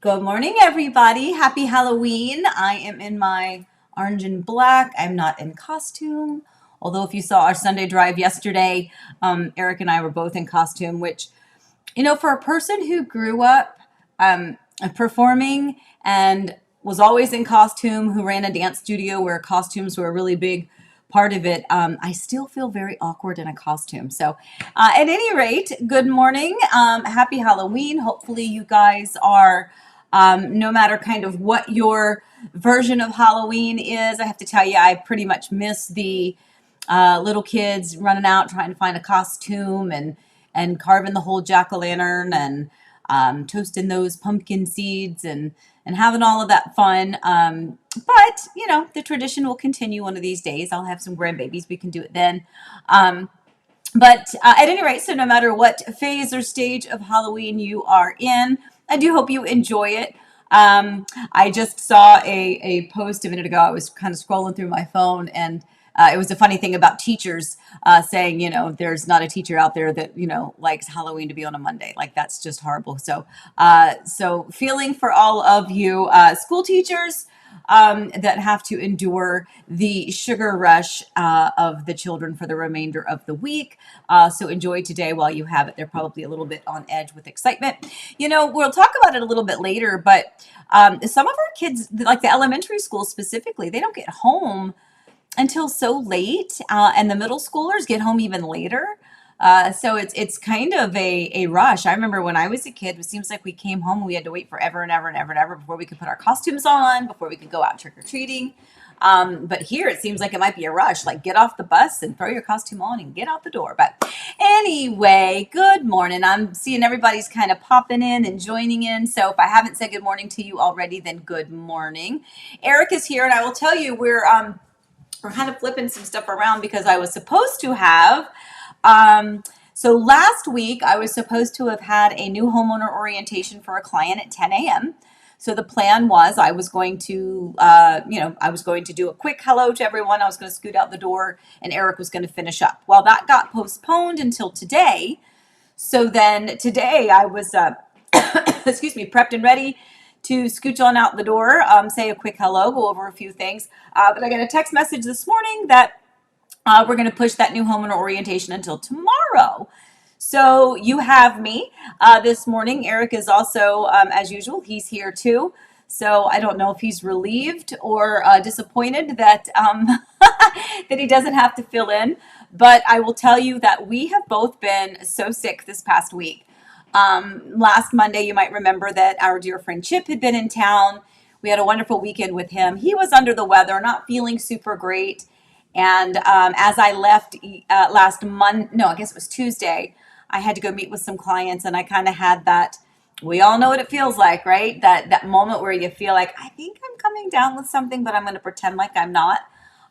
Good morning, everybody. Happy Halloween. I am in my orange and black. I'm not in costume. Although, if you saw our Sunday drive yesterday, Eric and I were both in costume, which, for a person who grew up performing and was always in costume, who ran a dance studio where costumes were a really big part of it, I still feel very awkward in a costume. So, at any rate, good morning. Happy Halloween. Hopefully, you guys are, no matter kind of what your version of Halloween is. I have to tell you, I pretty much miss the little kids running out trying to find a costume and carving the whole jack-o'-lantern and toasting those pumpkin seeds and having all of that fun. But the tradition will continue one of these days. I'll have some grandbabies. We can do it then. But at any rate, so no matter what phase or stage of Halloween you are in, I do hope you enjoy it. I just saw a post a minute ago. I was kind of scrolling through my phone, and it was a funny thing about teachers saying, there's not a teacher out there that, likes Halloween to be on a Monday. Like, that's just horrible. So feeling for all of you school teachers that have to endure the sugar rush of the children for the remainder of the week. So enjoy today while you have it. They're probably a little bit on edge with excitement. We'll talk about it a little bit later, but some of our kids, like the elementary school specifically, they don't get home until so late, and the middle schoolers get home even later. So it's kind of a rush. I remember when I was a kid, it seems like we came home and we had to wait forever and ever and ever and ever before we could put our costumes on, before we could go out trick-or-treating. But here it seems like it might be a rush, like get off the bus and throw your costume on and get out the door. But anyway, good morning. I'm seeing everybody's kind of popping in and joining in. So if I haven't said good morning to you already, then good morning. Eric is here, and I will tell you we're kind of flipping some stuff around because I was supposed to have so last week I was supposed to have had a new homeowner orientation for a client at 10 a.m. So the plan was I was going to, I was going to do a quick hello to everyone. I was going to scoot out the door, and Eric was going to finish up. Well, that got postponed until today. So then today I was, excuse me, prepped and ready to scooch on out the door, say a quick hello, go over a few things. But I got a text message this morning that we're going to push that new homeowner orientation until tomorrow. So you have me this morning. Eric is also, as usual, he's here too. So I don't know if he's relieved or disappointed that that he doesn't have to fill in. But I will tell you that we have both been so sick this past week. Last Monday, you might remember that our dear friend Chip had been in town. We had a wonderful weekend with him. He was under the weather, not feeling super great. And as I left last Monday, no, I guess it was Tuesday, I had to go meet with some clients, and I kind of had that, we all know what it feels like, right? That moment where you feel like, I think I'm coming down with something, but I'm going to pretend like I'm not.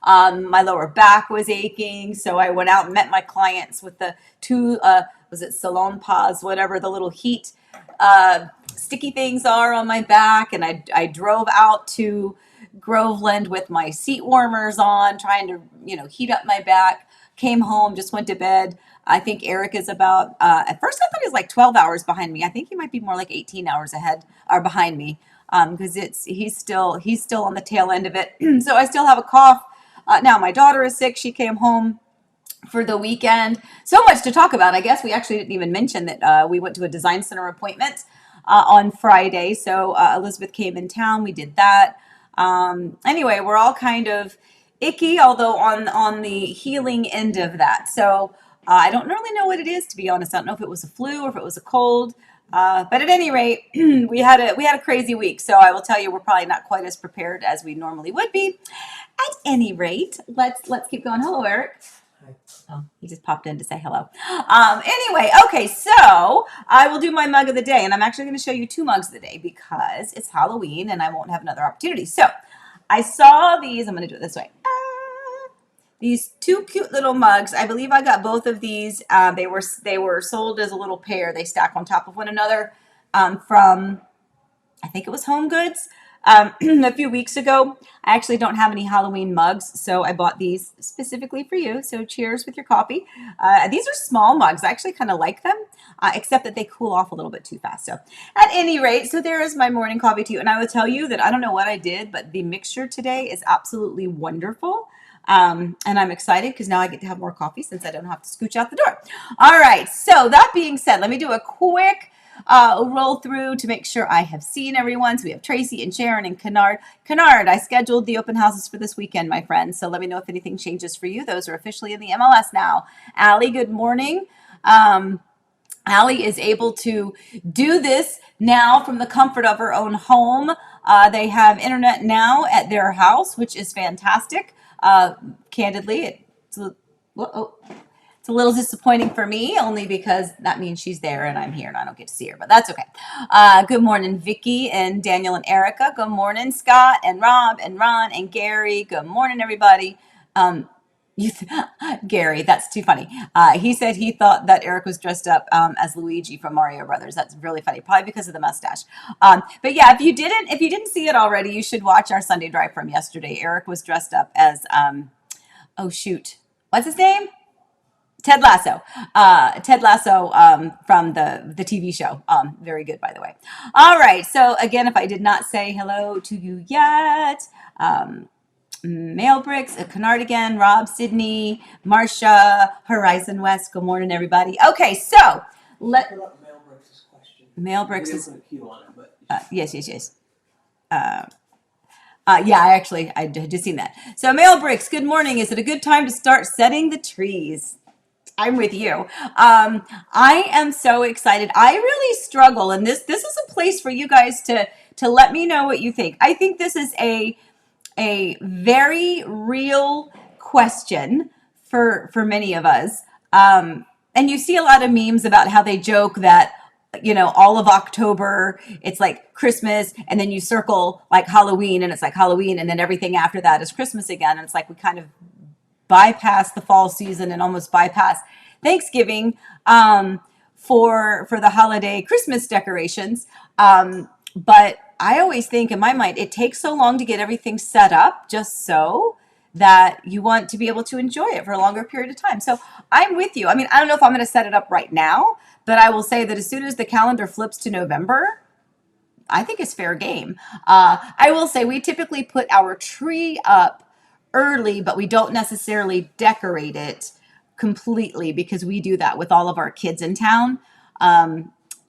My lower back was aching, so I went out and met my clients with the two, was it Salon Pas, whatever the little heat sticky things are on my back, and I drove out to Groveland with my seat warmers on, trying to, heat up my back. Came home, just went to bed. I think Eric is about, at first I thought he was like 12 hours behind me. I think he might be more like 18 hours ahead or behind me, because he's still on the tail end of it. So I still have a cough. Now my daughter is sick. She came home for the weekend. So much to talk about. I guess we actually didn't even mention that we went to a design center appointment on Friday. So Elizabeth came in town. We did that. Anyway, we're all kind of icky, although on the healing end of that. So I don't really know what it is, to be honest. I don't know if it was a flu or if it was a cold. But at any rate, we had a crazy week. So I will tell you, we're probably not quite as prepared as we normally would be. At any rate, let's keep going. Hello, Eric. Oh, he just popped in to say hello. Anyway, okay, so I will do my mug of the day, and I'm actually going to show you two mugs of the day because it's Halloween and I won't have another opportunity. So I saw these. I'm going to do it this way. These two cute little mugs. I believe I got both of these. They were sold as a little pair. They stack on top of one another from, I think it was Home Goods. A few weeks ago, I actually don't have any Halloween mugs, so I bought these specifically for you. So cheers with your coffee. These are small mugs. I actually kind of like them, except that they cool off a little bit too fast. So at any rate, so there is my morning coffee to you. And I will tell you that I don't know what I did, but the mixture today is absolutely wonderful. And I'm excited because now I get to have more coffee since I don't have to scooch out the door. All right. So that being said, let me do a quick roll through to make sure I have seen everyone. So we have Tracy and Sharon and Kennard. Kennard, I scheduled the open houses for this weekend, my friends. So let me know if anything changes for you. Those are officially in the MLS now. Allie, good morning. Allie is able to do this now from the comfort of her own home. They have internet now at their house, which is fantastic. Candidly, it's a little disappointing for me, only because that means she's there and I'm here and I don't get to see her, but that's okay. Good morning, Vicky and Daniel and Erica. Good morning, Scott and Rob and Ron and Gary. Good morning, everybody. Gary, that's too funny. He said he thought that Eric was dressed up as Luigi from Mario Brothers. That's really funny, probably because of the mustache. But yeah, if you didn't see it already, you should watch our Sunday drive from yesterday. Eric was dressed up as oh shoot, what's his name? Ted Lasso. Ted Lasso from the TV show. Very good, by the way. All right. So again, if I did not say hello to you yet, Mail Bricks, Kennard again, Rob, Sydney, Marcia, Horizon West. Good morning, everybody. Okay, so let Mail Bricks' question. Mail Bricks is yes. Yeah, I just seen that. So Mail Bricks, good morning. Is it a good time to start setting the trees? I'm with you. I am so excited. I really struggle, and this is a place for you guys to let me know what you think. I think this is a very real question for many of us. And you see a lot of memes about how they joke that, all of October, it's like Christmas, and then you circle like Halloween, and it's like Halloween, and then everything after that is Christmas again. And it's like we kind of bypass the fall season and almost bypass Thanksgiving for the holiday Christmas decorations. But I always think in my mind, it takes so long to get everything set up just so that you want to be able to enjoy it for a longer period of time. So I'm with you. I mean, I don't know if I'm going to set it up right now, but I will say that as soon as the calendar flips to November, I think it's fair game. I will say we typically put our tree up early, but we don't necessarily decorate it completely because we do that with all of our kids in town.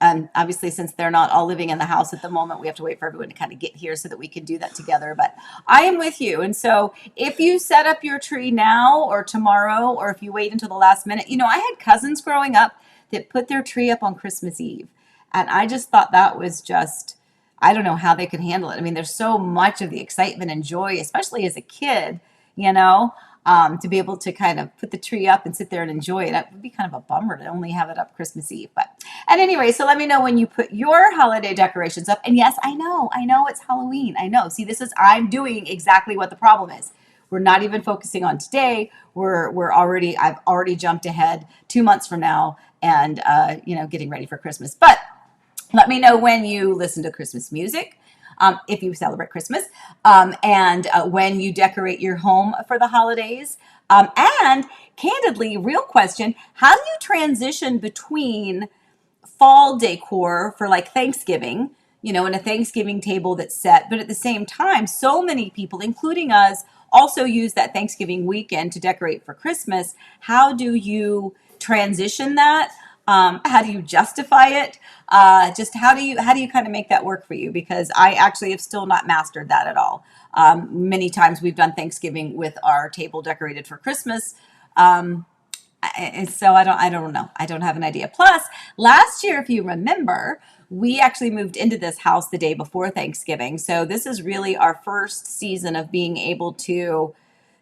And obviously, since they're not all living in the house at the moment, we have to wait for everyone to kind of get here so that we can do that together. But I am with you. And so if you set up your tree now or tomorrow, or if you wait until the last minute, I had cousins growing up that put their tree up on Christmas Eve. And I just thought that was I don't know how they could handle it. I mean, there's so much of the excitement and joy, especially as a kid, to be able to kind of put the tree up and sit there and enjoy it. It would be kind of a bummer to only have it up Christmas Eve. But at any rate, so let me know when you put your holiday decorations up. And yes, I know it's Halloween. I know. See, I'm doing exactly what the problem is. We're not even focusing on today. I've already jumped ahead 2 months from now and, getting ready for Christmas. But let me know when you listen to Christmas music. If you celebrate Christmas, and when you decorate your home for the holidays. And candidly, real question, how do you transition between fall decor for like Thanksgiving, and a Thanksgiving table that's set, but at the same time, so many people, including us, also use that Thanksgiving weekend to decorate for Christmas. How do you transition that? How do you justify it? Just how do you kind of make that work for you? Because I actually have still not mastered that at all. Many times we've done Thanksgiving with our table decorated for Christmas. And so I don't know. I don't have an idea. Plus, last year, if you remember, we actually moved into this house the day before Thanksgiving. So this is really our first season of being able to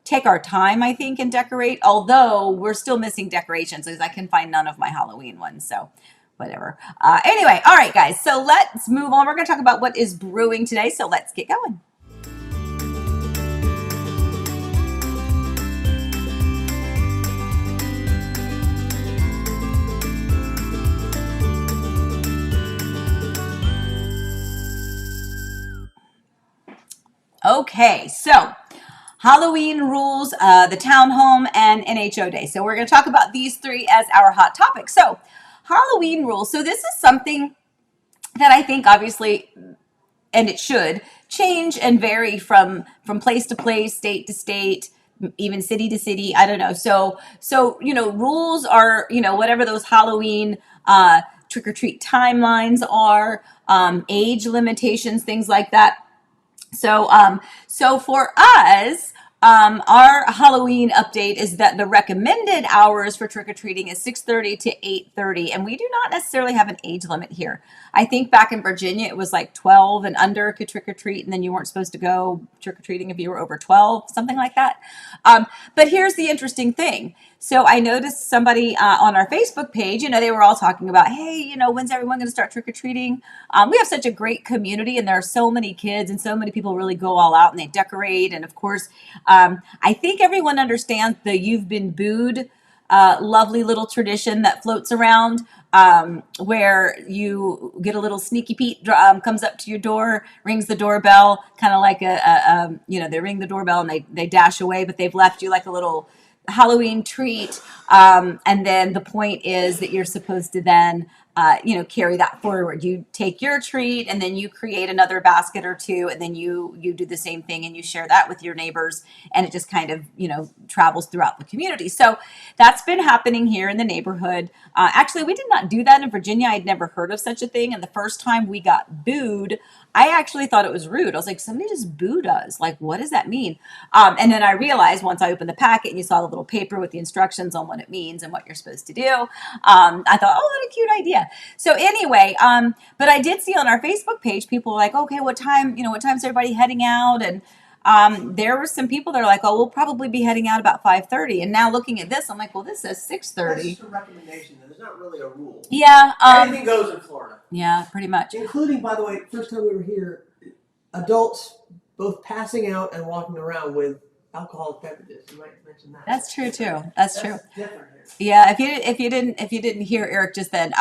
take our time, I think, and decorate, although we're still missing decorations because I can find none of my Halloween ones. So whatever. Anyway, all right, guys. So let's move on. We're going to talk about what is brewing today. So let's get going. Okay, so Halloween rules, the townhome, and NHO day. So we're going to talk about these three as our hot topics. So Halloween rules. So this is something that I think obviously, and it should change and vary from place to place, state to state, even city to city. I don't know. So rules are whatever those Halloween trick or treat timelines are, age limitations, things like that. So for us, our Halloween update is that the recommended hours for trick-or-treating is 6:30 to 8:30, and we do not necessarily have an age limit here. I think back in Virginia, it was like 12 and under could trick-or-treat, and then you weren't supposed to go trick-or-treating if you were over 12, something like that. But here's the interesting thing. So I noticed somebody on our Facebook page, they were all talking about, hey, when's everyone going to start trick-or-treating? We have such a great community, and there are so many kids and so many people really go all out and they decorate. And of course, I think everyone understands the "you've been booed" lovely little tradition that floats around, where you get a little sneaky Pete comes up to your door, rings the doorbell, kind of like they ring the doorbell and they dash away, but they've left you like a little Halloween treat. And then the point is that you're supposed to then carry that forward. You take your treat and then you create another basket or two, and then you do the same thing and you share that with your neighbors, and it just kind of travels throughout the community. So that's been happening here in the neighborhood. Actually, we did not do that in Virginia. I'd never heard of such a thing, and the first time we got booed, I actually thought it was rude. I was like, somebody just booed us. Like, what does that mean? And then I realized once I opened the packet and you saw the little paper with the instructions on what it means and what you're supposed to do, I thought, oh, what a cute idea. So anyway, but I did see on our Facebook page, people were like, okay, what time's everybody heading out? And there were some people that are like, oh, we'll probably be heading out about 5:30. And now looking at this, I'm like, well, this says 6:30. That's just a recommendation. There's not really a rule. Yeah. Anything goes in Florida. Yeah, pretty much. Including, by the way, first time we were here, adults both passing out and walking around with alcoholic beverages. You might mention that. That's true too. That's true. Different here. Yeah, if you didn't hear Eric just then,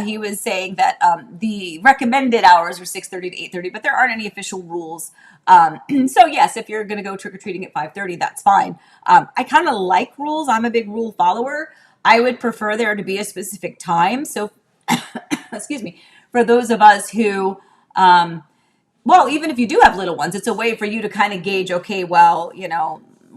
he was saying that the recommended hours are 6:30 to 8:30, but there aren't any official rules. So yes, if you're going to go trick or treating at 5:30, that's fine. I kind of like rules. I'm a big rule follower. I would prefer there to be a specific time. So, excuse me, for those of us who, well, even if you do have little ones, it's a way for you to kind of gauge, okay, well,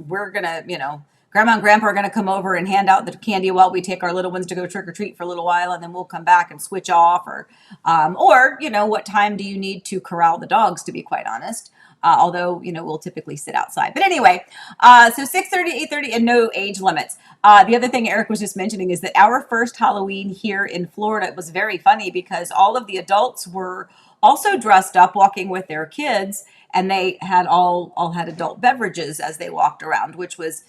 we're going to, Grandma and Grandpa are going to come over and hand out the candy while we take our little ones to go trick or treat for a little while, and then we'll come back and switch off, or what time do you need to corral the dogs, to be quite honest. Although, we'll typically sit outside. But anyway, so 6:30, 8:30, and no age limits. The other thing Eric was just mentioning is that our first Halloween here in Florida was very funny because all of the adults were also dressed up walking with their kids, and they had all had adult beverages as they walked around, which was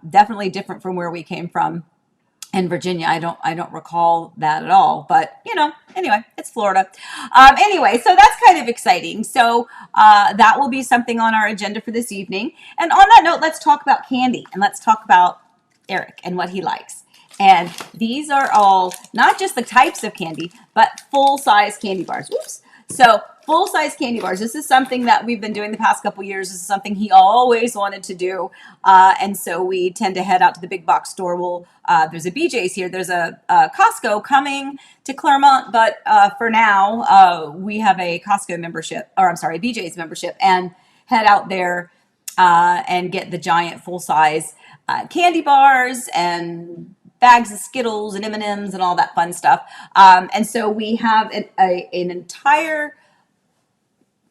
definitely different from where we came from in Virginia. I don't recall that at all, but anyway, it's Florida. Anyway, so that's kind of exciting. So that will be something on our agenda for this evening. And on that note, let's talk about candy, and let's talk about Eric and what he likes. And these are all not just the types of candy, but full-size candy bars. Oops. So full-size candy bars. This is something that we've been doing the past couple years. This is something he always wanted to do. And so we tend to head out to the big box store. There's a BJ's here. There's a Costco coming to Claremont. But for now, we have a Costco membership, or I'm sorry, BJ's membership, and head out there and get the giant full-size candy bars and bags of Skittles and M&Ms and all that fun stuff. And so we have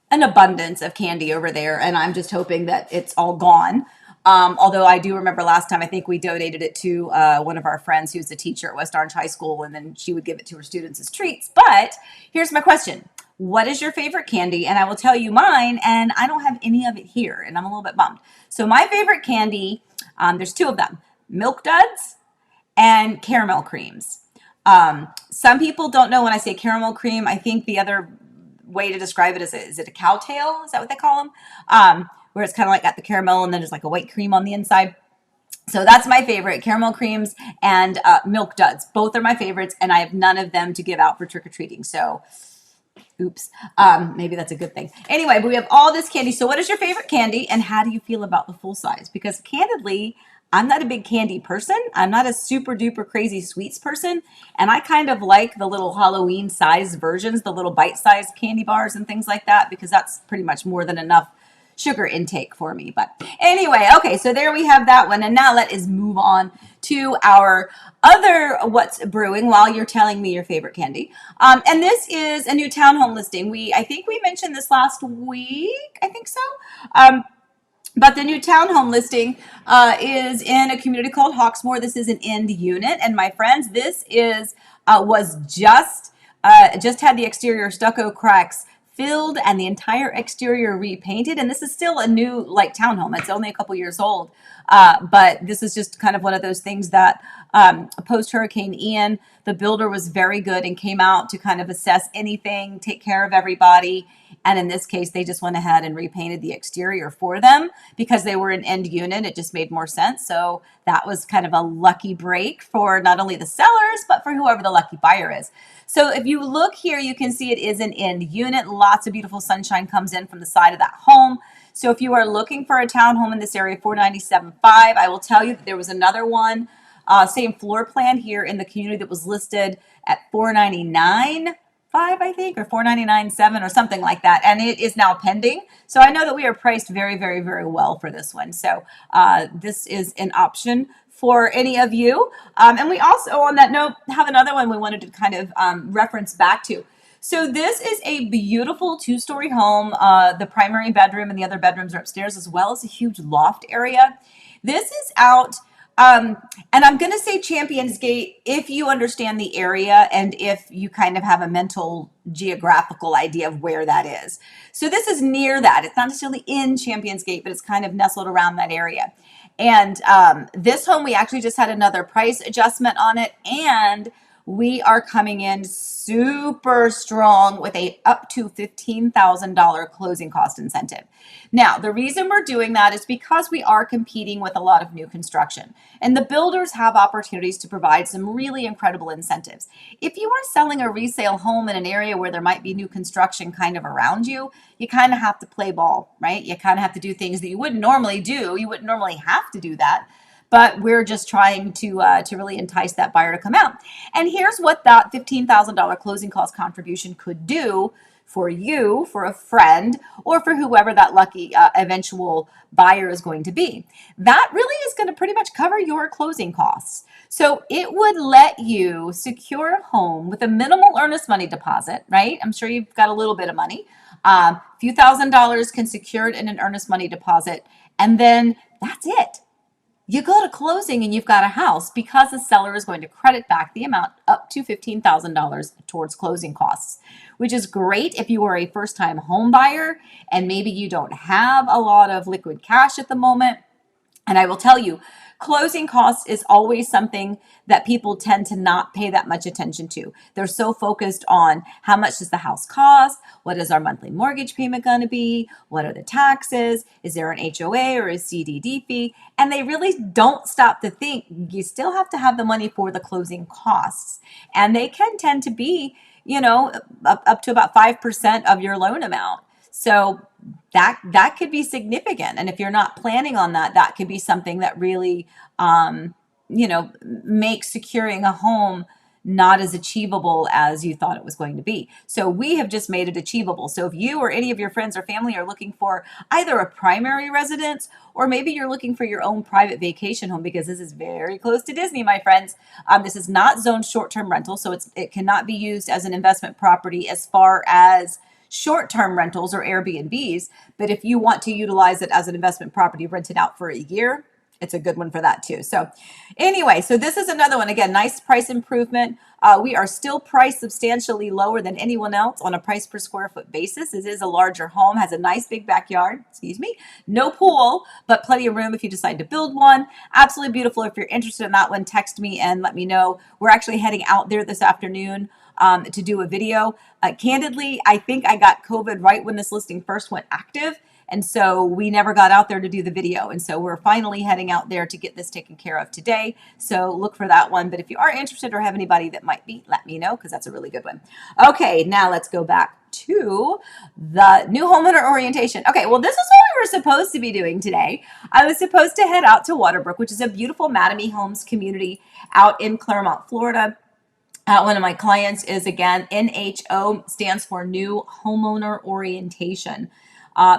an abundance of candy over there, and I'm just hoping that it's all gone. Although I do remember last time, I think we donated it to one of our friends who's a teacher at West Orange High School, and then she would give it to her students as treats. But here's my question. What is your favorite candy? And I will tell you mine, and I don't have any of it here, and I'm a little bit bummed. So my favorite candy, there's two of them, Milk Duds and caramel creams. Some people don't know when I say caramel cream. I think the other way to describe it is it a cowtail? Is that what they call them? Where it's kind of like got the caramel and then there's like a white cream on the inside. So that's my favorite, caramel creams and Milk Duds. Both are my favorites, and I have none of them to give out for trick-or-treating. So Oops. Maybe that's a good thing. Anyway, but we have all this candy. So what is your favorite candy and how do you feel about the full size? Because candidly, I'm not a big candy person. I'm not a super duper crazy sweets person. And I kind of like the little Halloween sized versions, the little bite sized candy bars and things like that, because that's pretty much more than enough sugar intake for me. But anyway, okay, so there we have that one. And now let us move on to our other what's brewing while you're telling me your favorite candy. And this is a new townhome listing. I think we mentioned this last week. I think so. Um, but the new townhome listing is in a community called Hawksmoor. This is an end unit, and my friends, this is was just had the exterior stucco cracks filled and the entire exterior repainted. And this is still a new like townhome. It's only a couple years old, but this is just kind of one of those things that post Hurricane Ian, the builder was very good and came out to kind of assess anything, take care of everybody. And in this case, they just went ahead and repainted the exterior for them because they were an end unit. It just made more sense. So that was kind of a lucky break for not only the sellers, but for whoever the lucky buyer is. So if you look here, you can see it is an end unit. Lots of beautiful sunshine comes in from the side of that home. So if you are looking for a townhome in this area, 497.5, I will tell you that there was another one, same floor plan here in the community that was listed at 499.5, I think, or 499.7 or something like that. And it is now pending. So I know that we are priced very, very, very well for this one. So this is an option for any of you. And we also, on that note, have another one we wanted to kind of reference back to. So this is a beautiful two-story home. The primary bedroom and the other bedrooms are upstairs, as well as a huge loft area. This is out, and I'm going to say Champions Gate if you understand the area and if you kind of have a mental geographical idea of where that is. So this is near that. It's not necessarily in Champions Gate, but it's kind of nestled around that area. And this home, we actually just had another price adjustment on it, and we are coming in super strong with a up to $15,000 closing cost incentive. Now, the reason we're doing that is because we are competing with a lot of new construction, and the builders have opportunities to provide some really incredible incentives. If you are selling a resale home in an area where there might be new construction kind of around you, you kind of have to play ball, right? You kind of have to do things that you wouldn't normally do. You wouldn't normally have to do that. But we're just trying to really entice that buyer to come out. And here's what that $15,000 closing cost contribution could do for you, for a friend, or for whoever that lucky eventual buyer is going to be. That really is going to pretty much cover your closing costs. So it would let you secure a home with a minimal earnest money deposit, right? I'm sure you've got a little bit of money. A few $1,000s can secure it in an earnest money deposit, and then that's it. You go to closing and you've got a house because the seller is going to credit back the amount up to $15,000 towards closing costs, which is great if you are a first-time home buyer and maybe you don't have a lot of liquid cash at the moment. And I will tell you, closing costs is always something that people tend to not pay that much attention to. They're so focused on how much does the house cost? What is our monthly mortgage payment going to be? What are the taxes? Is there an HOA or a CDD fee? And they really don't stop to think you still have to have the money for the closing costs. And they can tend to be, up to about 5% of your loan amount. So that could be significant. And if you're not planning on that, that could be something that really, makes securing a home not as achievable as you thought it was going to be. So we have just made it achievable. So if you or any of your friends or family are looking for either a primary residence or maybe you're looking for your own private vacation home, because this is very close to Disney, my friends. This is not zoned short-term rental, so it cannot be used as an investment property as far as short-term rentals or Airbnbs. But if you want to utilize it as an investment property rented out for a year, it's a good one for that too. So anyway, so this is another one. Again, nice price improvement. We are still priced substantially lower than anyone else on a price per square foot basis. It is a larger home, has a nice big backyard, no pool, but plenty of room if you decide to build one. Absolutely beautiful. If you're interested in that one, text me and let me know. We're actually heading out there this afternoon to do a video. Candidly, I think I got COVID right when this listing first went active. And so we never got out there to do the video. And so we're finally heading out there to get this taken care of today. So look for that one. But if you are interested or have anybody that might be, let me know, because that's a really good one. Okay, now let's go back to the new homeowner orientation. Okay, well, this is what we were supposed to be doing today. I was supposed to head out to Waterbrook, which is a beautiful Mattamy Homes community out in Claremont, Florida. One of my clients is, again, NHO, stands for New Homeowner Orientation.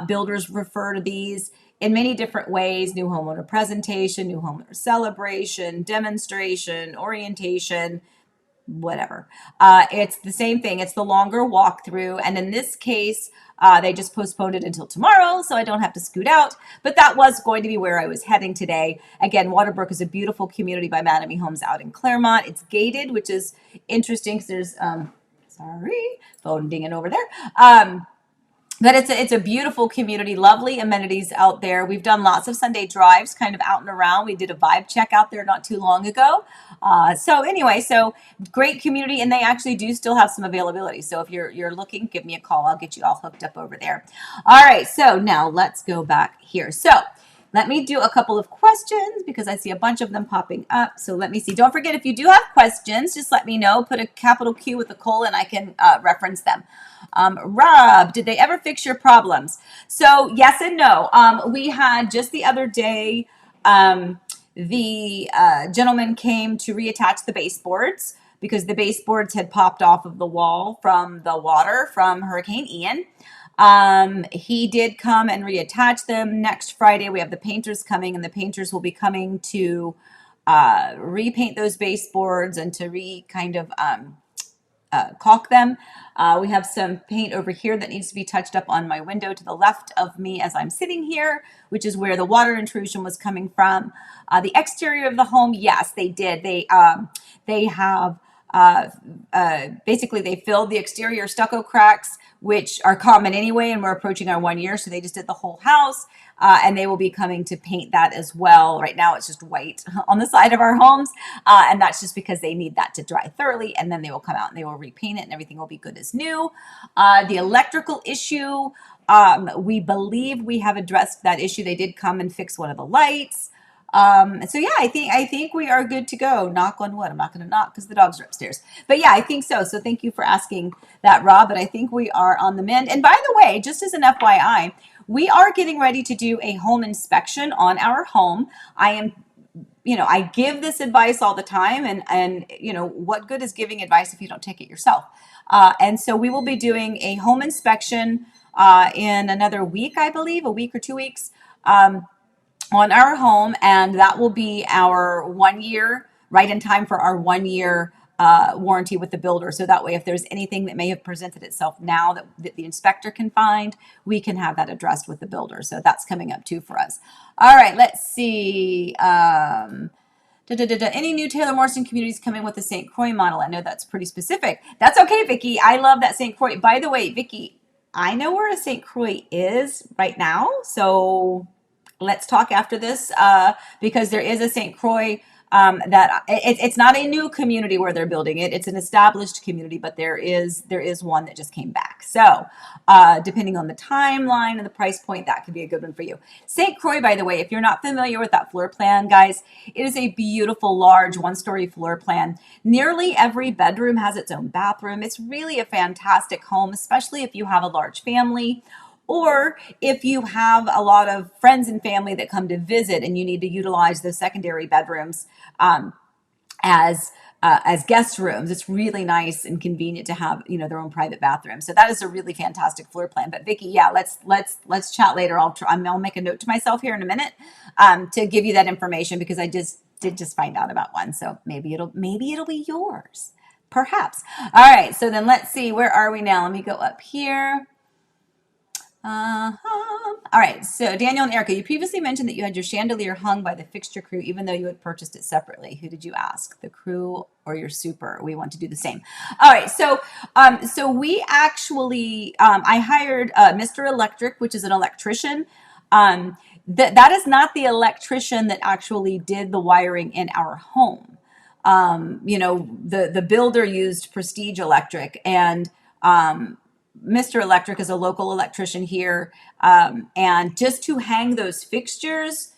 Builders refer to these in many different ways: new homeowner presentation, new homeowner celebration, demonstration, orientation, whatever. It's the same thing. It's the longer walkthrough. And in this case, they just postponed it until tomorrow, so I don't have to scoot out. But that was going to be where I was heading today. Again, Waterbrook is a beautiful community by Mattamy Homes out in Claremont. It's gated, which is interesting because there's, sorry, phone dinging over there. But it's a beautiful community, lovely amenities out there. We've done lots of Sunday drives kind of out and around. We did a vibe check out there not too long ago. So anyway, so great community, and they actually do still have some availability. So if you're looking, give me a call. I'll get you all hooked up over there. All right, so now let's go back here. So let me do a couple of questions because I see a bunch of them popping up. So let me see. Don't forget, if you do have questions, just let me know. Put a capital Q with a colon, I can reference them. Rob, did they ever fix your problems? So yes and no. We had just the other day, the gentleman came to reattach the baseboards because the baseboards had popped off of the wall from the water from Hurricane Ian. He did come and reattach them. Next Friday, we have the painters coming, and the painters will be coming to repaint those baseboards and to kind of caulk them. We have some paint over here that needs to be touched up on my window to the left of me as I'm sitting here, which is where the water intrusion was coming from. The exterior of the home, yes, they did. They have basically they filled the exterior stucco cracks, which are common anyway, and we're approaching our 1 year, so they just did the whole house. And they will be coming to paint that as well. Right now it's just white on the side of our homes, and that's just because they need that to dry thoroughly, and then they will come out and they will repaint it and everything will be good as new. The electrical issue, we believe we have addressed that issue. They did come and fix one of the lights. So yeah, I think we are good to go. Knock on wood. I'm not going to knock because the dogs are upstairs. But yeah, I think so. So thank you for asking that, Rob. But I think we are on the mend. And by the way, just as an FYI, we are getting ready to do a home inspection on our home. I give this advice all the time, and what good is giving advice if you don't take it yourself? And so we will be doing a home inspection in another week, I believe, a week or 2 weeks. On our home, and that will be our 1 year, right in time for our 1 year warranty with the builder. So that way, if there's anything that may have presented itself now that the inspector can find, we can have that addressed with the builder. So that's coming up too for us. All right, let's see. Any new Taylor Morrison communities coming with the St. Croix model? I know that's pretty specific. That's okay, Vicki. I love that St. Croix. By the way, Vicki, I know where a St. Croix is right now. So let's talk after this because there is a St. Croix that it's not a new community where they're building it. It's an established community, but there is one that just came back. So depending on the timeline and the price point, that could be a good one for you. St. Croix, by the way, if you're not familiar with that floor plan, guys, it is a beautiful, large, one-story floor plan. Nearly every bedroom has its own bathroom. It's really a fantastic home, especially if you have a large family, or if you have a lot of friends and family that come to visit and you need to utilize those secondary bedrooms as guest rooms. It's really nice and convenient to have their own private bathroom. So that is a really fantastic floor plan. But Vicki, yeah, let's chat later. I'll make a note to myself here in a minute to give you that information because I did find out about one. So maybe it'll be yours, perhaps. All right. So then let's see, where are we now? Let me go up here. All right, so Daniel and Erica, you previously mentioned that you had your chandelier hung by the fixture crew even though you had purchased it separately. Who did you ask, the crew or your super? We want to do the same. All right, so we actually, I hired Mr. Electric, which is an electrician. That is not the electrician that actually did the wiring in our home. The builder used Prestige Electric, and Mr. Electric is a local electrician here, and just to hang those fixtures,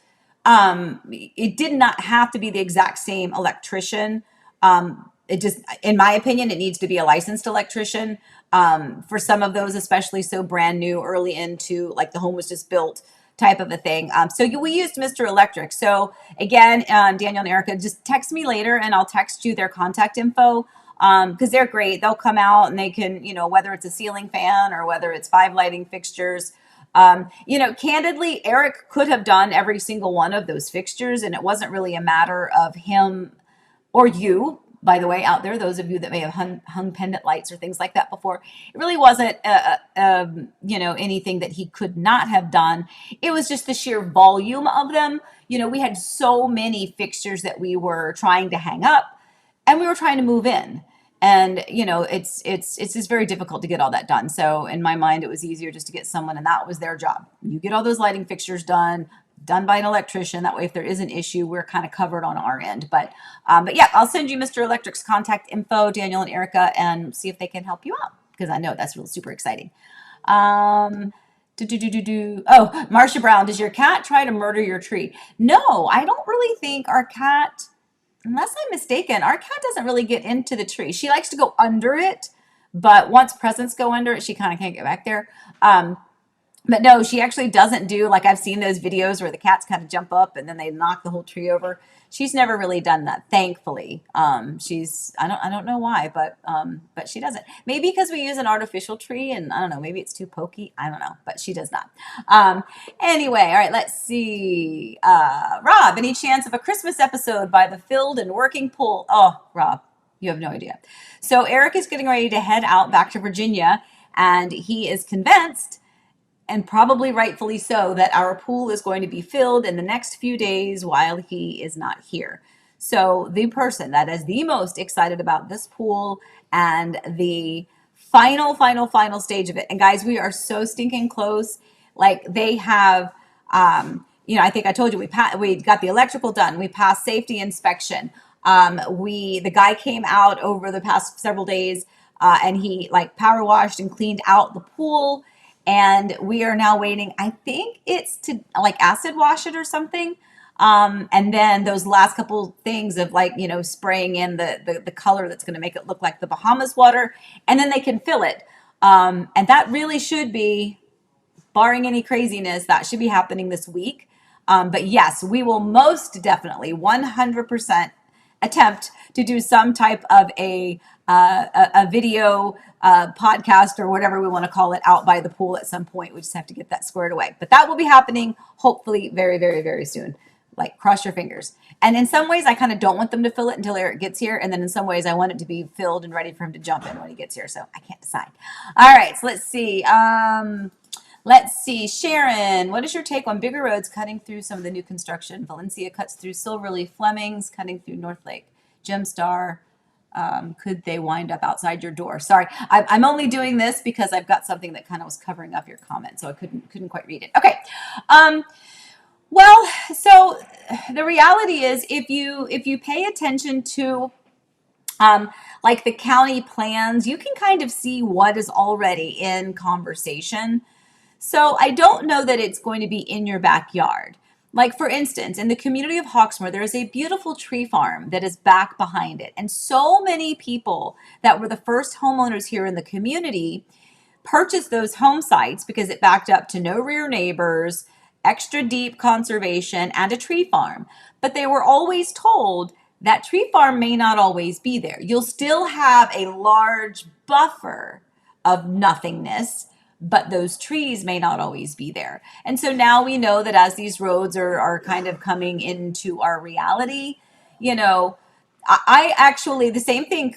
it did not have to be the exact same electrician. It just, in my opinion, it needs to be a licensed electrician, for some of those, especially so brand new, early into like the home was just built type of a thing. We used Mr. Electric. So again, Daniel and Erica, just text me later and I'll text you their contact info. Because they're great. They'll come out and they can, whether it's a ceiling fan or whether it's 5 lighting fixtures. Candidly, Eric could have done every single one of those fixtures, and it wasn't really a matter of him or you, by the way, out there, those of you that may have hung pendant lights or things like that before. It really wasn't, anything that he could not have done. It was just the sheer volume of them. We had so many fixtures that we were trying to hang up, and we were trying to move in. And it's just very difficult to get all that done. So in my mind, it was easier just to get someone, and that was their job. You get all those lighting fixtures done by an electrician. That way, if there is an issue, we're kind of covered on our end. But yeah, I'll send you Mr. Electric's contact info, Daniel and Erica, and see if they can help you out, because I know that's really super exciting. Oh, Marcia Brown, does your cat try to murder your tree? No, I don't really think our cat, unless I'm mistaken, our cat doesn't really get into the tree. She likes to go under it, but once presents go under it, she kind of can't get back there. But no, she actually doesn't do, like I've seen those videos where the cats kind of jump up and then they knock the whole tree over. She's never really done that, thankfully. I don't know why, but she doesn't. Maybe because we use an artificial tree, and I don't know, maybe it's too pokey. I don't know, but she does not. Anyway, all right, let's see. Rob, any chance of a Christmas episode by the filled and working pool? Oh, Rob, you have no idea. So Eric is getting ready to head out back to Virginia, and he is convinced, and probably rightfully so, that our pool is going to be filled in the next few days while he is not here. So the person that is the most excited about this pool and the final stage of it, and guys, we are so stinking close. Like they have, I think I told you we got the electrical done. We passed safety inspection. The guy came out over the past several days, and he like power washed and cleaned out the pool. And we are now waiting. I think it's to like acid wash it or something. And then those last couple things of like, spraying in the color that's going to make it look like the Bahamas water. And then they can fill it. And that really should be, barring any craziness, that should be happening this week. But yes, we will most definitely 100% attempt to do some type of a video podcast or whatever we want to call it out by the pool at some point. We just have to get that squared away. But that will be happening hopefully very, very, very soon. Like cross your fingers. And in some ways, I kind of don't want them to fill it until Eric gets here. And then in some ways, I want it to be filled and ready for him to jump in when he gets here. So I can't decide. All right, so let's see. Sharon, what is your take on bigger roads cutting through some of the new construction? Valencia cuts through Silverleaf, Fleming's cutting through North Lake, Gemstar. Could they wind up outside your door? Sorry, I'm only doing this because I've got something that kind of was covering up your comment, so I couldn't quite read it. Okay. Well, so the reality is, if you pay attention to like the county plans, you can kind of see what is already in conversation. So I don't know that it's going to be in your backyard. Like, for instance, in the community of Hawksmoor, there is a beautiful tree farm that is back behind it. And so many people that were the first homeowners here in the community purchased those home sites because it backed up to no rear neighbors, extra deep conservation, and a tree farm. But they were always told that tree farm may not always be there. You'll still have a large buffer of nothingness, but those trees may not always be there. And so now we know that as these roads are kind of coming into our reality, I actually, the same thing,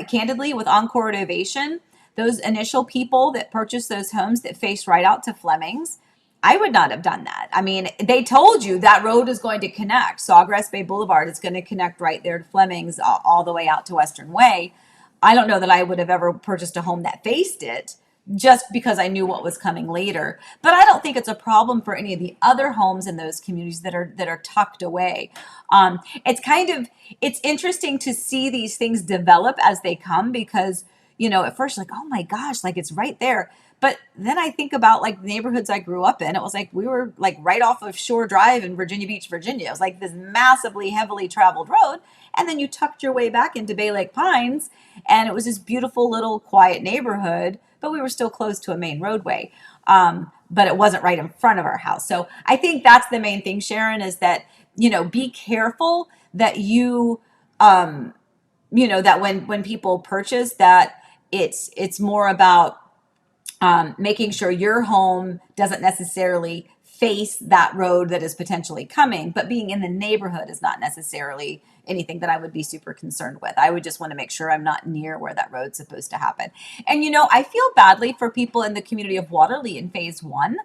candidly, with Encore Innovation, those initial people that purchased those homes that faced right out to Fleming's, I would not have done that. I mean, they told you that road is going to connect. Sawgrass Bay Boulevard is going to connect right there to Fleming's all the way out to Western Way. I don't know that I would have ever purchased a home that faced it, just because I knew what was coming later. But I don't think it's a problem for any of the other homes in those communities that are tucked away. It's interesting to see these things develop as they come, because at first you're like, oh my gosh, like it's right there. But then I think about like the neighborhoods I grew up in. It was like we were like right off of Shore Drive in Virginia Beach, Virginia. It was like this massively heavily traveled road. And then you tucked your way back into Bay Lake Pines, and it was this beautiful little quiet neighborhood, but we were still close to a main roadway. But it wasn't right in front of our house. So I think that's the main thing, Sharon, is that, be careful that that when people purchase that it's more about making sure your home doesn't necessarily face that road that is potentially coming, but being in the neighborhood is not necessarily anything that I would be super concerned with. I would just want to make sure I'm not near where that road's supposed to happen. And I feel badly for people in the community of Waterley in phase one.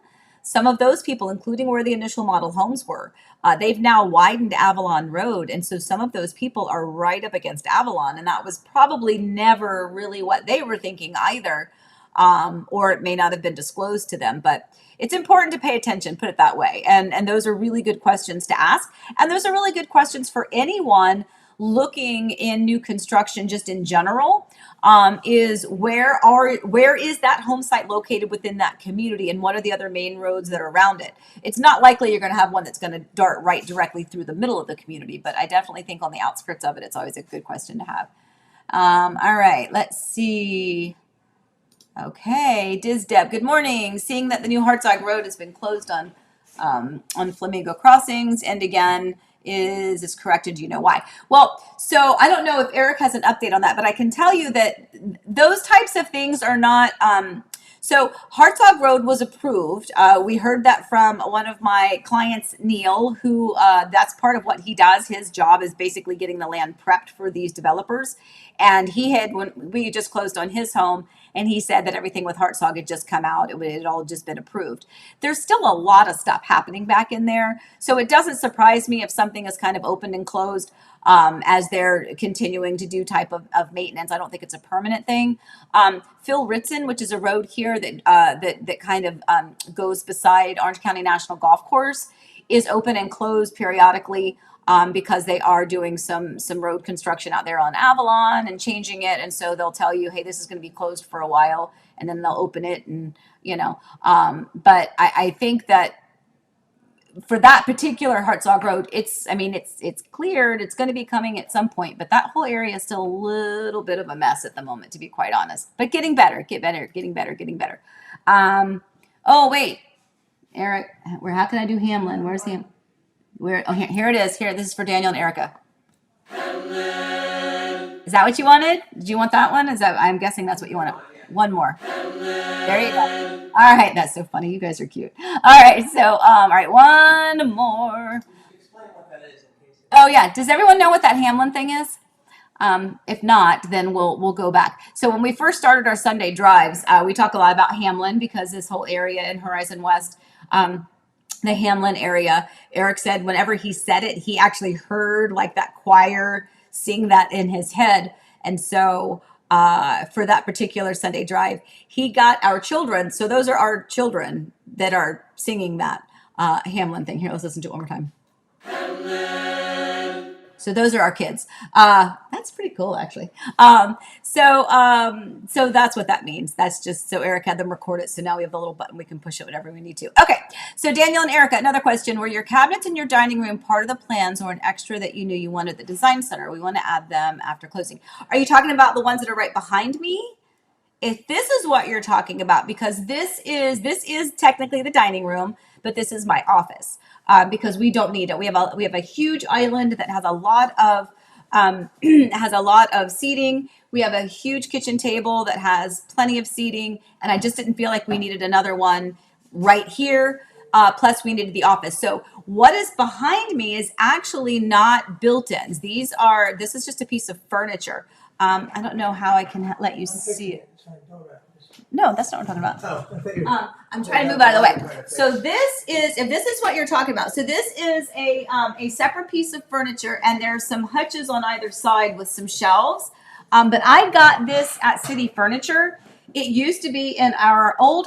Some of those people, including where the initial model homes were, they've now widened Avalon Road. And so some of those people are right up against Avalon. And that was probably never really what they were thinking either. Or it may not have been disclosed to them, but it's important to pay attention, put it that way. And those are really good questions to ask. And those are really good questions for anyone looking in new construction, just in general, is where is that home site located within that community, and what are the other main roads that are around it? It's not likely you're going to have one that's going to dart right directly through the middle of the community, but I definitely think on the outskirts of it, it's always a good question to have. All right, let's see. Okay, Diz Deb, good morning. Seeing that the new Hartzog Road has been closed on Flamingo Crossings, and again, is this correct, and do you know why? Well, so I don't know if Eric has an update on that, but I can tell you that those types of things are not. So Hartzog Road was approved. We heard that from one of my clients, Neil, who that's part of what he does. His job is basically getting the land prepped for these developers. And when we just closed on his home, and he said that everything with Hartzog had just come out. It had all just been approved. There's still a lot of stuff happening back in there. So it doesn't surprise me if something is kind of opened and closed as they're continuing to do type of maintenance. I don't think it's a permanent thing. Phil Ritson, which is a road here that kind of goes beside Orange County National Golf Course, is open and closed periodically. Because they are doing some road construction out there on Avalon and changing it. And so they'll tell you, hey, this is going to be closed for a while, and then they'll open it. And, but I think that for that particular Hartzog Road, it's cleared. It's going to be coming at some point, but that whole area is still a little bit of a mess at the moment, to be quite honest, but getting better. Oh, wait, Eric, how can I do Hamlin? Where's Hamlin? Here it is. Here, this is for Daniel and Erica. Hamlin. Is that what you wanted? Did you want that one? I'm guessing that's what you wanted. One more. Hamlin. There you go. All right, that's so funny. You guys are cute. All right, so all right, one more. Explain what that is. Oh yeah, does everyone know what that Hamlin thing is? If not, then we'll go back. So when we first started our Sunday drives, we talk a lot about Hamlin because this whole area in Horizon West. The Hamlin area, Eric said whenever he said it, he actually heard like that choir sing that in his head. And so for that particular Sunday drive, he got our children. So those are our children that are singing that Hamlin thing. Here, let's listen to it one more time. Hamlin. So those are our kids. That's pretty cool, actually. So that's what that means. That's just so Eric had them record it. So now we have the little button. We can push it whenever we need to. Okay. So Daniel and Erica, another question. Were your cabinets in your dining room part of the plans or an extra that you knew you wanted at the design center? We want to add them after closing. Are you talking about the ones that are right behind me? If this is what you're talking about, because this is technically the dining room, but this is my office because we don't need it. We have a huge island that has a lot of seating. We have a huge kitchen table that has plenty of seating, and I just didn't feel like we needed another one right here. Plus, we needed the office. So what is behind me is actually not built-ins. This is just a piece of furniture. I don't know how I can let you see it. No, that's not what I'm talking about. I'm trying to move out of the way. So if this is what you're talking about, so this is a separate piece of furniture, and there's some hutches on either side with some shelves. But I got this at City Furniture. It used to be in our our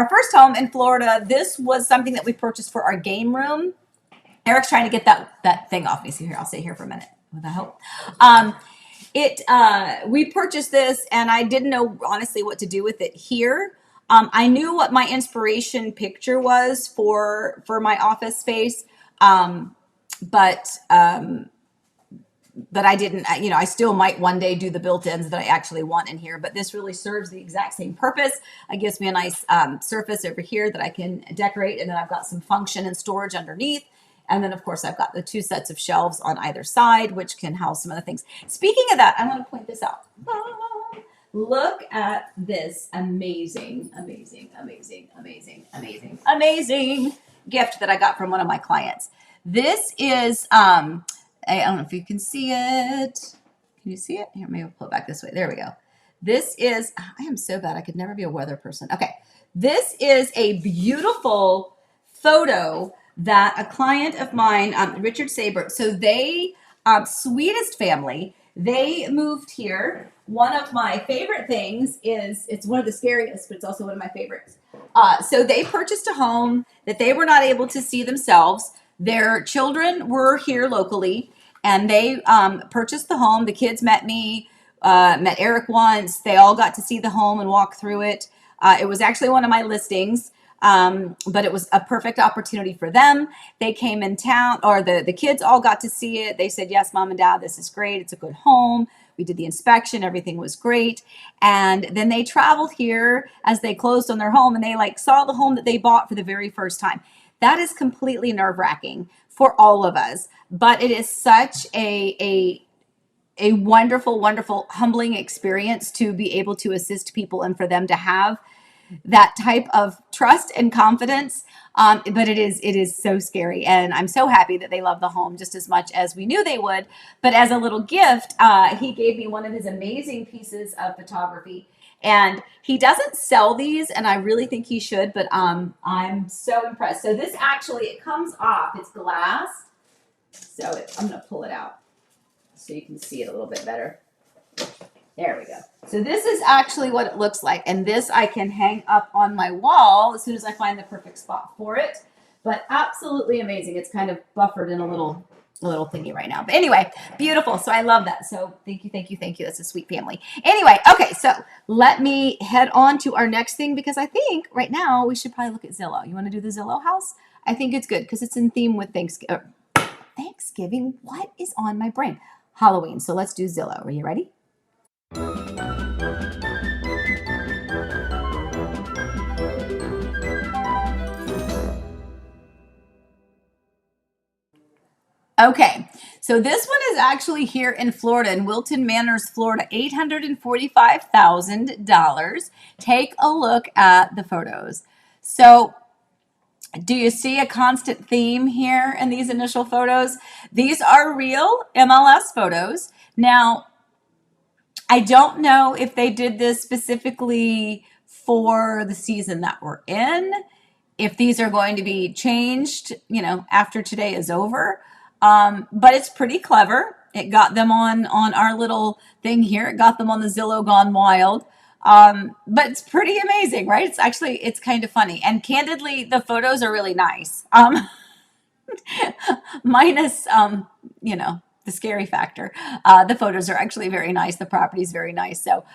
first home in Florida. This was something that we purchased for our game room. Eric's trying to get that thing off me. So here, I'll stay here for a minute. With that help. We purchased this and I didn't know honestly what to do with it here. I knew what my inspiration picture was for my office space. Um, but I didn't, I still might one day do the built-ins that I actually want in here, but this really serves the exact same purpose. It gives me a nice surface over here that I can decorate. And then I've got some function and storage underneath. And then of course I've got the 2 sets of shelves on either side, which can house some other things. Speaking of that, I want to point this out. Look at this amazing, amazing, amazing, amazing, amazing, amazing gift that I got from one of my clients. This is, I don't know if you can see it. Can you see it? Here, maybe I'll pull it back this way. There we go. This is, I am so bad. I could never be a weather person. Okay. This is a beautiful photo that a client of mine, Richard Saber, so they, sweetest family, they moved here. One of my favorite things is, it's one of the scariest, but it's also one of my favorites. So they purchased a home that they were not able to see themselves. Their children were here locally, and they purchased the home. The kids met me, met Eric once. They all got to see the home and walk through it. It was actually one of my listings, but it was a perfect opportunity for them. They came in town, or the kids all got to see it. They said, yes, Mom and Dad, this is great. It's a good home. We did the inspection. Everything was great. And then they traveled here as they closed on their home, and they saw the home that they bought for the very first time. That is completely nerve-wracking for all of us, but it is such a wonderful, wonderful, humbling experience to be able to assist people and for them to have that type of trust and confidence. But it is so scary, and I'm so happy that they love the home just as much as we knew they would. But as a little gift, he gave me one of his amazing pieces of photography. And he doesn't sell these, and I really think he should, but I'm so impressed. So this actually, it comes off. It's glass. So I'm going to pull it out so you can see it a little bit better. There we go. So this is actually what it looks like. And this I can hang up on my wall as soon as I find the perfect spot for it. But absolutely amazing. It's kind of buffered in a little thingy right now. But anyway, beautiful. So I love that. So thank you, thank you, thank you. That's a sweet family. Anyway, okay, so let me head on to our next thing, because I think right now we should probably look at Zillow. You want to do the Zillow house? I think it's good because it's in theme with Thanksgiving. What is on my brain? Halloween. So let's do Zillow. Are you ready? Okay, so this one is actually here in Florida, in Wilton Manors, Florida, $845,000. Take a look at the photos. So do you see a constant theme here in these initial photos? These are real MLS photos. Now, I don't know if they did this specifically for the season that we're in, if these are going to be changed, after today is over. But it's pretty clever. It got them on our little thing here. It got them on the Zillow Gone Wild. But it's pretty amazing, right? It's kind of funny. And candidly, the photos are really nice. Minus, the scary factor. The photos are actually very nice. The property is very nice. So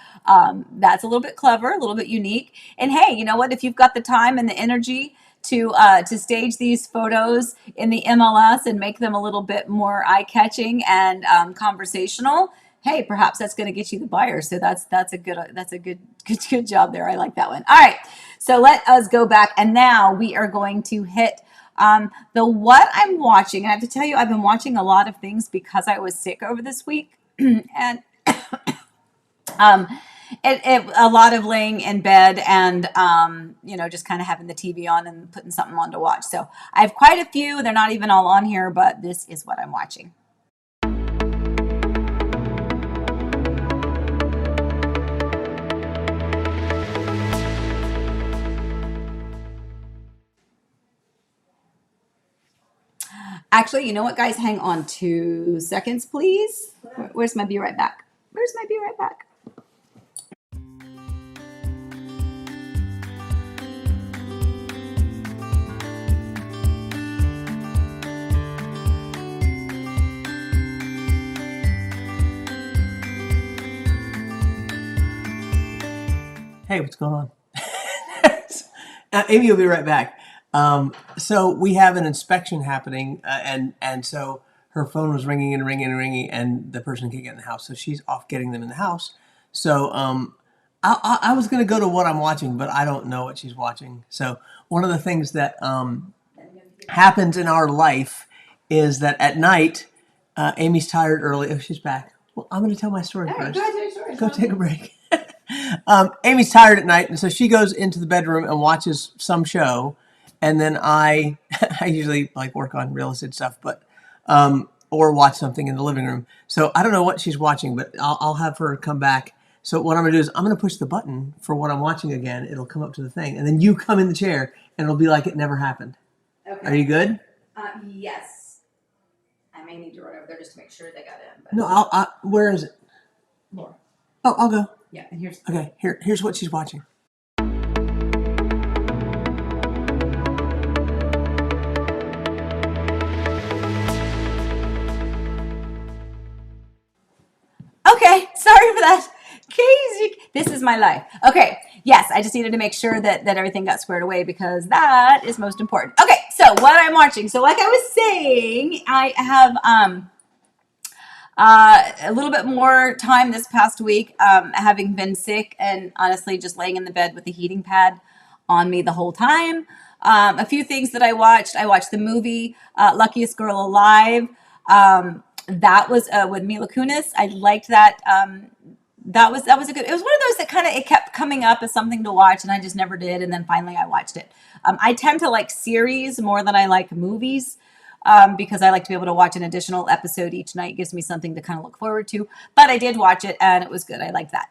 that's a little bit clever, a little bit unique. And hey, you know what? If you've got the time and the energy to stage these photos in the MLS and make them a little bit more eye-catching and conversational, hey, perhaps that's going to get you the buyer. So that's a good job there. I like that one. All right, so let us go back, and now we are going to hit the what I'm watching. And I have to tell you, I've been watching a lot of things because I was sick over this week, and a lot of laying in bed and, just kind of having the TV on and putting something on to watch. So I have quite a few. They're not even all on here, but this is what I'm watching. Actually, you know what, guys? Hang on 2 seconds, please. Where's my Be Right Back? Where's my Be Right Back? hey, what's going on? Amy will be right back. So we have an inspection happening, and so her phone was ringing and ringing and ringing, and the person can't get in the house. So she's off getting them in the house. So I was going to go to what I'm watching, but I don't know what she's watching. So one of the things that happens in our life is that at night, Amy's tired early. Oh, she's back. Well, I'm going to tell my story All right, first. go ahead, tell your story. Go take a break. Amy's tired at night, and so she goes into the bedroom and watches some show, and then I I usually like work on real estate stuff, but or watch something in the living room. So I don't know what she's watching, but I'll have her come back. So what I'm gonna do is I'm gonna push the button for what I'm watching again. It'll come up to the thing, and then you come in the chair, and it'll be like it never happened. Okay. Are you good? Yes. I may need to run over there just to make sure they got in. But No, where is it? more. Oh, I'll go. Yeah, and here's Okay, here's what she's watching. okay. Sorry for that. Crazy. This is my life. Okay. Yes, I just needed to make sure that everything got squared away because that is most important. Okay, so what I'm watching. So like I was saying, I have a little bit more time this past week, having been sick and honestly just laying in the bed with the heating pad on me the whole time. A few things that I watched. I watched the movie Luckiest Girl Alive. That was with Mila Kunis. I liked that. That was a good. It was one of those that kind of it kept coming up as something to watch, and I just never did. And then finally, I watched it. I tend to like series more than I like movies. Because I like to be able to watch an additional episode each night. It gives me something to kind of look forward to. But I did watch it and it was good. I liked that.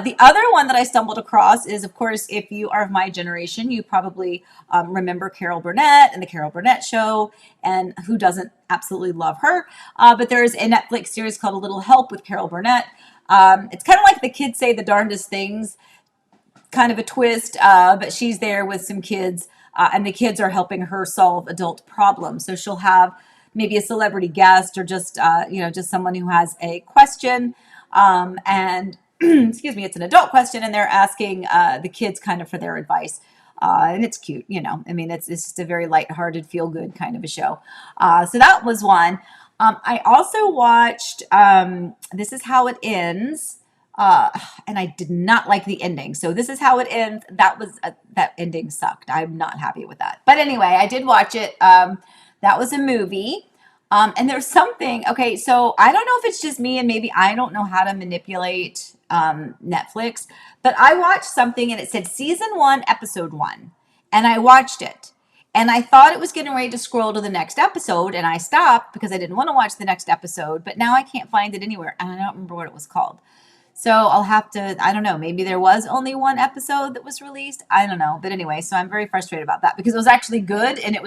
The other one that I stumbled across is, of course, if you are of my generation, you probably remember Carol Burnett and the Carol Burnett Show. And who doesn't absolutely love her? But there's a Netflix series called A Little Help with Carol Burnett. It's kind of like the kids say the darndest things, kind of a twist, but she's there with some kids. And the kids are helping her solve adult problems. So she'll have maybe a celebrity guest or just, just someone who has a question. And excuse me, it's an adult question, and they're asking the kids kind of for their advice. And it's cute, I mean, it's just a very lighthearted, feel good kind of a show. So that was one. I also watched This Is How It Ends. And I did not like the ending. So This Is How It Ends. That ending sucked. I'm not happy with that. But anyway, I did watch it. That was a movie. And there's something, okay, so I don't know if it's just me and maybe I don't know how to manipulate Netflix, but I watched something and it said season 1, episode 1. And I watched it. And I thought it was getting ready to scroll to the next episode, and I stopped because I didn't want to watch the next episode, but now I can't find it anywhere, and I don't remember what it was called. So I'll have to, I don't know, maybe there was only one episode that was released. I don't know. But anyway, so I'm very frustrated about that because it was actually good and it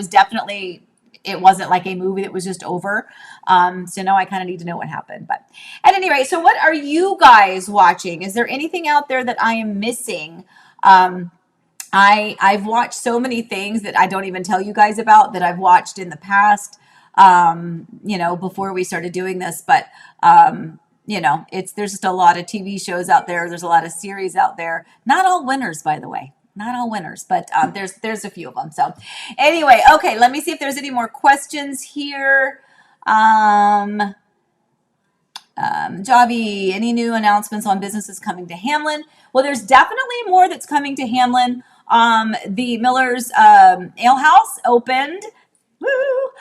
wasn't like a movie that was just over. So now I kind of need to know what happened. But at any rate, so what are you guys watching? Is there anything out there that I am missing? I've watched so many things that I don't even tell you guys about that I've watched in the past, before we started doing this. But, there's just a lot of TV shows out there. There's a lot of series out there. Not all winners, by the way. Not all winners, but there's a few of them. So anyway, okay, let me see if there's any more questions here. Javi, any new announcements on businesses coming to Hamlin? Well, there's definitely more that's coming to Hamlin. The Miller's Ale House opened. Woo!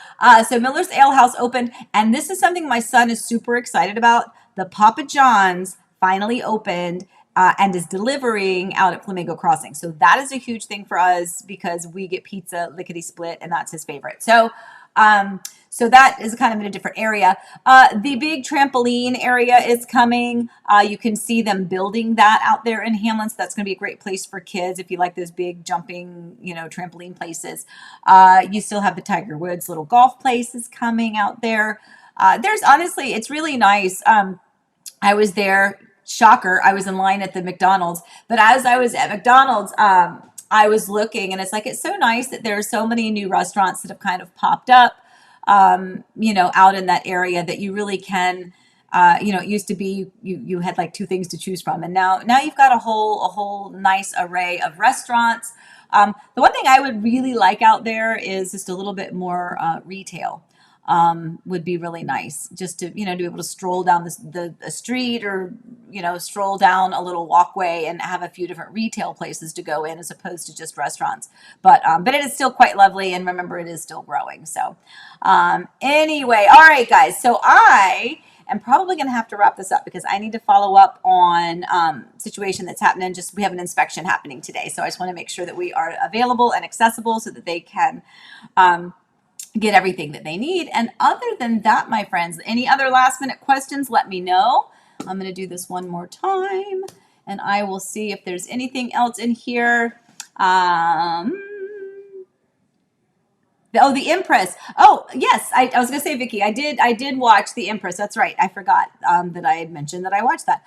So Miller's Ale House opened, and this is something my son is super excited about. The Papa John's finally opened and is delivering out at Flamingo Crossing. So that is a huge thing for us because we get pizza lickety split, and that's his favorite. So that is kind of in a different area. The big trampoline area is coming. You can see them building that out there in Hamlin. So that's going to be a great place for kids if you like those big jumping, trampoline places. You still have the Tiger Woods little golf places coming out there. There's honestly, it's really nice. I was there. Shocker. I was in line at the McDonald's, but as I was at McDonald's, I was looking, and it's so nice that there are so many new restaurants that have kind of popped up, out in that area that you really can It used to be you had like two things to choose from, and now you've got a whole nice array of restaurants. The one thing I would really like out there is just a little bit more retail. Would be really nice, just to be able to stroll down the street, or stroll down a little walkway and have a few different retail places to go in, as opposed to just restaurants. But it is still quite lovely, and remember, it is still growing. So anyway, all right, guys. So I am probably going to have to wrap this up, because I need to follow up on situation that's happening. Just we have an inspection happening today, so I just want to make sure that we are available and accessible so that they can get everything that they need. And other than that, my friends, any other last minute questions, let me know. I'm going to do this one more time, and I will see if there's anything else in here. Oh, the Empress. Oh, yes. I was going to say, Vicky, I did watch the Empress. That's right. I forgot that I had mentioned that I watched that.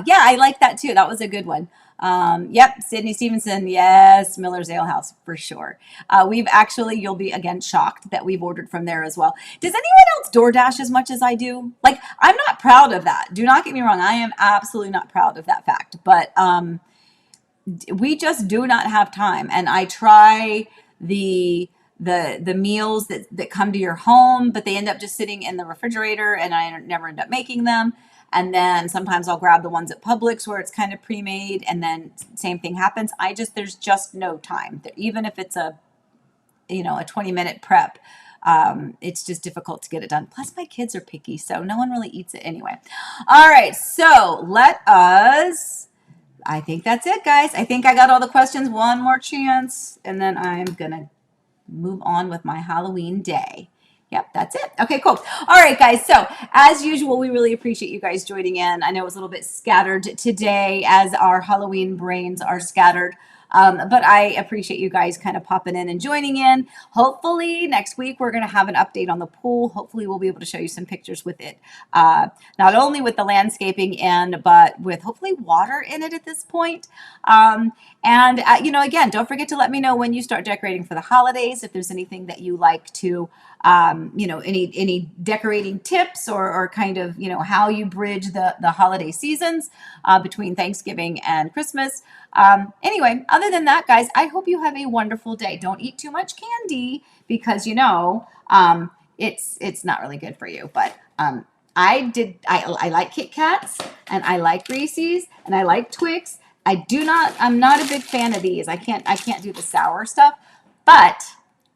Yeah, I like that too. That was a good one. Yep, Sydney Stevenson. Yes, Miller's Ale House for sure. You'll be again shocked that we've ordered from there as well. Does anyone else DoorDash as much as I do? Like, I'm not proud of that. Do not get me wrong. I am absolutely not proud of that fact. But we just do not have time. And I try the meals that come to your home, but they end up just sitting in the refrigerator, and I never end up making them. And then sometimes I'll grab the ones at Publix where it's kind of pre-made, and then same thing happens. There's just no time. Even if it's a 20-minute prep, it's just difficult to get it done. Plus my kids are picky, so no one really eats it anyway. All right, so I think that's it, guys. I think I got all the questions. One more chance, and then I'm gonna move on with my Halloween day. Yep, that's it. Okay, cool. All right, guys. So as usual, we really appreciate you guys joining in. I know it was a little bit scattered today, as our Halloween brains are scattered. But I appreciate you guys kind of popping in and joining in. Hopefully next week we're going to have an update on the pool. Hopefully we'll be able to show you some pictures with it. Not only with the landscaping but with hopefully water in it at this point. Again, don't forget to let me know when you start decorating for the holidays, if there's anything that you like to, any decorating tips, or kind of, how you bridge the holiday seasons between Thanksgiving and Christmas. Anyway, other than that, guys, I hope you have a wonderful day. Don't eat too much candy, because it's not really good for you. But I like Kit Kats, and I like Reese's, and I like Twix. I'm not a big fan of these. I can't do the sour stuff, but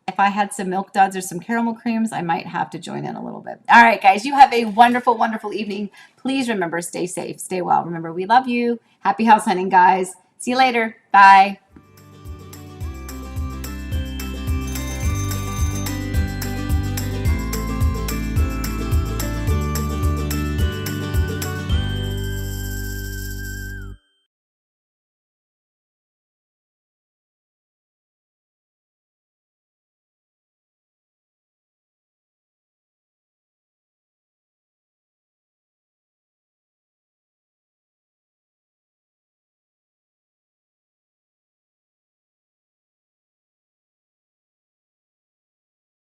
if I had some Milk Duds or some caramel creams, I might have to join in a little bit. All right, guys, you have a wonderful, wonderful evening. Please remember, stay safe, stay well. Remember, we love you. Happy house hunting, guys. See you later. Bye.